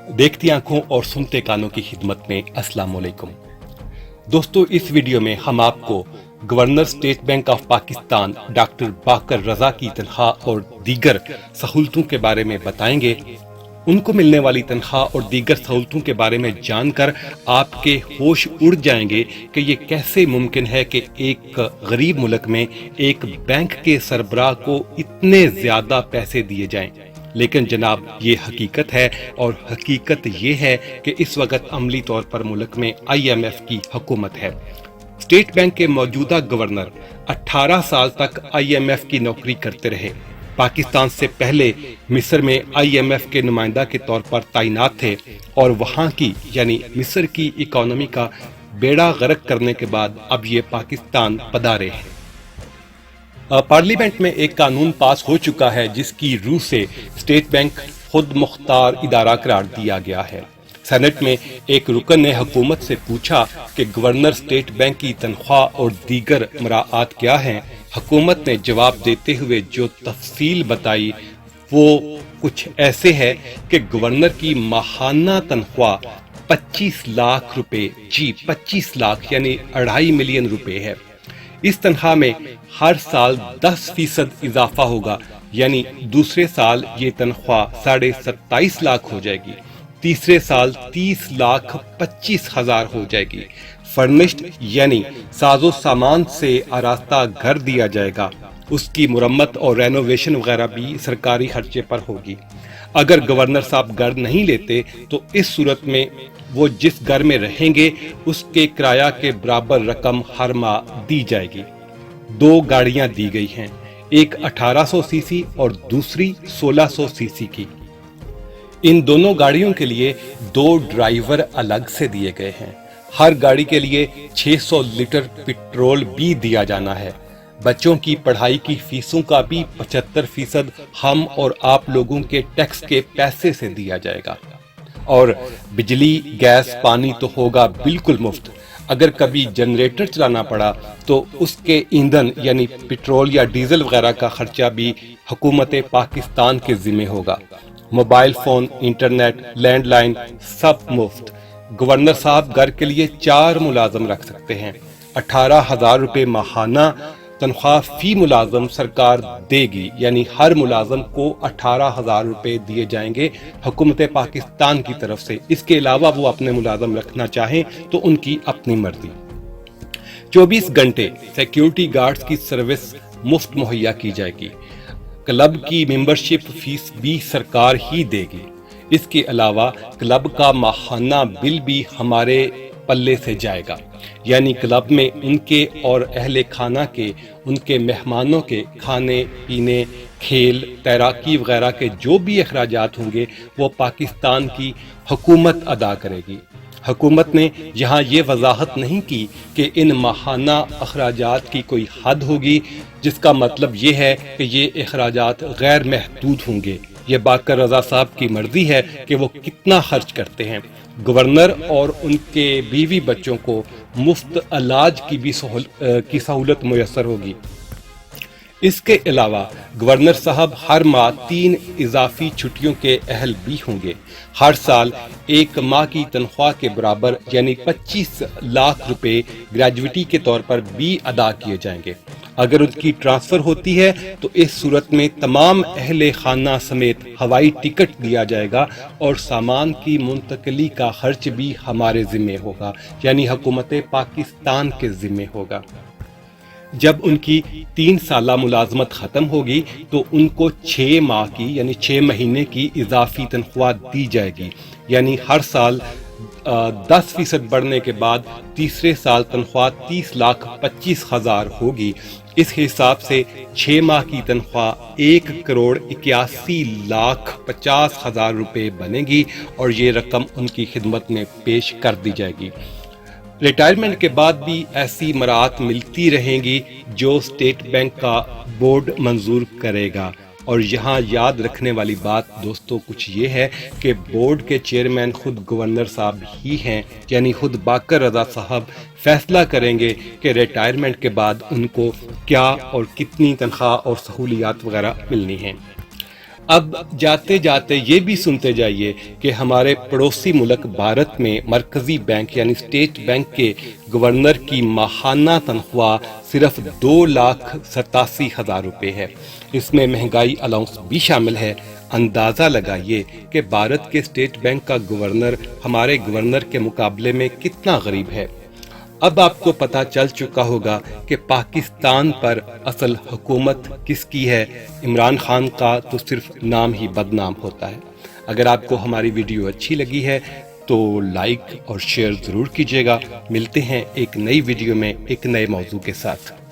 देखती आंखों और सुनते कानों की खिदमत में अस्सलाम वालेकुम। दोस्तों, इस वीडियो में हम आपको governor state bank of Pakistan doctor Baqir Raza की तनख्वाह और दीगर सहूलतों के बारे में बताएंगे। उनको मिलने वाली तनख्वाह और दीगर सहूलतों के बारे में जानकर आपके होश उड़ जाएंगे कि ये कैसे मुमकिन है कि एक गरीब मुल्क में एक बैंक के सरबराह को इतने ज्यादा पैसे दिए जाएं। लेकिन जनाब, ये हकीकत है, और हकीकत ये है कि इस वक्त अमली तौर पर मुल्क में IMF की हुकूमत है। स्टेट बैंक के मौजूदा गवर्नर 18 साल तक IMF की नौकरी करते रहे। पाकिस्तान से पहले मिस्र में IMF के नुमाइंदा के तौर पर तैनात थे और वहाँ की यानी मिस्र की इकोनॉमी का बेड़ा गर्क करने के बाद अब ये पाकिस्तान पधारे हैं। पार्लियामेंट में एक कानून पास हो चुका है जिसकी रूह से स्टेट बैंक खुद मुख्तार इदारा करार दिया गया है। सेनेट में एक रुकन ने हुकूमत से पूछा कि गवर्नर स्टेट बैंक की तनख्वाह और दीगर मराआत क्या हैं। हुकूमत ने जवाब देते हुए जो तफसील बताई वो कुछ ऐसे है कि गवर्नर की माहाना तनख्वाह 25 लाख रुपए, जी 25 लाख यानी 2.5 मिलियन रुपए है। इस तनख्वाह में हर साल 10% इजाफा होगा, यानी दूसरे साल ये तनख्वाह 27.5 लाख हो जाएगी, तीसरे साल 30,25,000 हो जाएगी। फर्निश्ड यानी साजो सामान से आरास्ता घर दिया जाएगा, उसकी मुरम्मत और रेनोवेशन वगैरह भी सरकारी खर्चे पर होगी। अगर गवर्नर साहब घर नहीं लेते तो इस सूरत में वो जिस घर में रहेंगे उसके किराया के बराबर रकम हर माह दी जाएगी। 2 गाड़ियां दी गई हैं, एक 1800 सीसी और दूसरी 1600 सीसी की। इन दोनों गाड़ियों के लिए 2 ड्राइवर अलग से दिए गए हैं। हर गाड़ी के लिए 600 लीटर पेट्रोल भी दिया जाना है। बच्चों की पढ़ाई की फीसों का भी 75% हम और आप लोगों के टैक्स के पैसे से दिया जाएगा। और बिजली, गैस, पानी तो होगा बिल्कुल मुफ्त। अगर कभी जनरेटर चलाना पड़ा तो उसके ईंधन यानी पेट्रोल या डीजल वगैरह का खर्चा भी हुकूमत पाकिस्तान के जिम्मे होगा। मोबाइल फोन, इंटरनेट, लैंडलाइन सब मुफ्त। गवर्नर साहब घर के लिए 4 मुलाजम रख सकते हैं। 18,000 रुपए माहाना तनख्वाह फी मुलाजम सरकार देगी, यानी हर मुलाजम को 18,000 रुपए दिए जाएंगे हुकूमत पाकिस्तान की तरफ से। इसके अलावा वो अपने मुलाजम रखना चाहें तो उनकी अपनी मर्जी। 24 घंटे सिक्योरिटी गार्ड्स की सर्विस मुफ्त मुहैया की जाएगी। क्लब की मेंबरशिप फीस भी सरकार ही देगी। इसके अलावा क्लब का माहाना बिल भी हमारे पल्ले से जाएगा, यानी क्लब में उनके और अहले खाना के, उनके मेहमानों के खाने पीने, खेल, तैराकी वगैरह के जो भी अखराजात होंगे वो पाकिस्तान की हुकूमत अदा करेगी। हुकूमत ने यहाँ ये वजाहत नहीं की कि इन माहाना अखराजात की कोई हद होगी, जिसका मतलब ये है कि ये अखराजात गैर महदूद होंगे। ये बाकर रजा साहब की मर्जी है कि वो कितना खर्च करते हैं। गवर्नर और उनके बीवी बच्चों को मुफ्त इलाज की भी सहूलत मुयस्सर होगी। इसके अलावा गवर्नर साहब हर माह 3 इजाफी छुट्टियों के अहल भी होंगे। हर साल 1 माह की तनख्वाह के बराबर यानी 25 लाख रुपए ग्रेजुएटी के तौर पर भी अदा किए जाएंगे। अगर उनकी ट्रांसफर होती है तो इस सूरत में तमाम अहले खाना समेत हवाई टिकट दिया जाएगा और सामान की मुंतकली का खर्च भी हमारे जिम्मे होगा, यानी हुकूमत पाकिस्तान के जिम्मे होगा। जब उनकी 3 साला मुलाजमत खत्म होगी तो उनको 6 माह की यानी 6 महीने की इजाफी तनख्वाह दी जाएगी, यानी हर साल 10% बढ़ने के बाद तीसरे साल तनख्वाह 30,25,000 होगी। इस हिसाब से 6 माह की तनख्वाह 1,81,50,000 रुपए बनेगी और ये रकम उनकी खिदमत में पेश कर दी जाएगी। रिटायरमेंट के बाद भी ऐसी मराहत मिलती रहेंगी जो स्टेट बैंक का बोर्ड मंजूर करेगा। और यहाँ याद रखने वाली बात दोस्तों कुछ ये है कि बोर्ड के चेयरमैन खुद गवर्नर साहब ही हैं, यानी खुद बाकर रजा साहब फैसला करेंगे कि रिटायरमेंट के बाद उनको क्या और कितनी तनख्वाह और सहूलियात वगैरह मिलनी है। اب جاتے جاتے یہ بھی سنتے جائیے کہ ہمارے پڑوسی ملک بھارت میں مرکزی بینک یعنی اسٹیٹ بینک کے گورنر کی ماہانہ تنخواہ صرف 2,87,000 روپے ہے۔ اس میں مہنگائی الاؤنس بھی شامل ہے۔ اندازہ لگائیے کہ بھارت کے اسٹیٹ بینک کا گورنر ہمارے گورنر کے مقابلے میں کتنا غریب ہے۔ اب آپ کو پتہ چل چکا ہوگا کہ پاکستان پر اصل حکومت کس کی ہے۔ عمران خان کا تو صرف نام ہی بدنام ہوتا ہے۔ اگر آپ کو ہماری ویڈیو اچھی لگی ہے تو لائک اور شیئر ضرور کیجیے گا۔ ملتے ہیں ایک نئی ویڈیو میں ایک نئے موضوع کے ساتھ۔